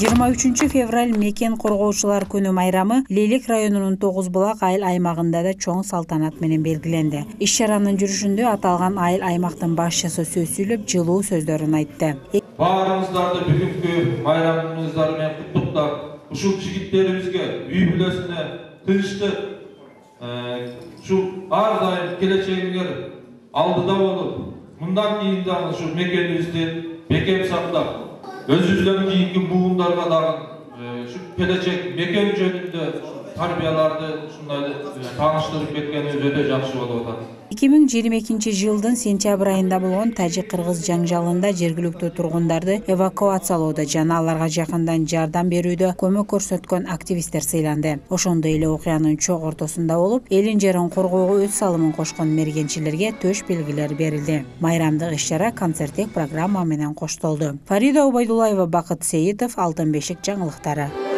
23 fevral Мекен коргоочулар күнү майрамы Лейлек районунун Тогуз Булак айыл аймагында да чоң салтанат менен белгиленди. Иш-чаранын жүрүшүндө аталган айыл аймактын башчысы сөз сүйлөп, жылуу сөздөрүн айтты. Баарыңыздарды бүгүнкү майрамыңыздар менен куттуктап, ушул жигиттерибизге үй бүлөсүнө тынчтык, ушул ар дайым келечегиңер алдыда болуп, мындан кийин дагы ушул мекенибизди бекем сактап, өзүбүздөн кийинки буундарга дагы ушу келечек мекен жөнүндө тарбияларды ушундай тааныштырып кеткенибиз өтө жакшы болуп атат. 2022 жылдын сентябрь айында болгон тажик-кыргыз жаңжалында жергиликтүү тургундарды эвакуациялоодо жана аларга жакындан жардам берүүдө көмөк көрсөткөн активисттер сыйланды. Ошондой эле окуянын чок ортосунда болуп, элин жерин коргоого өз салымын кошкон мергенчилерге төш белгилер берилди. Майрамдык иш-чара концерттик программа менен коштолду. Фарида Убайдуллаева, Бакыт Сейитов, Алтын бешик жаңылыктары.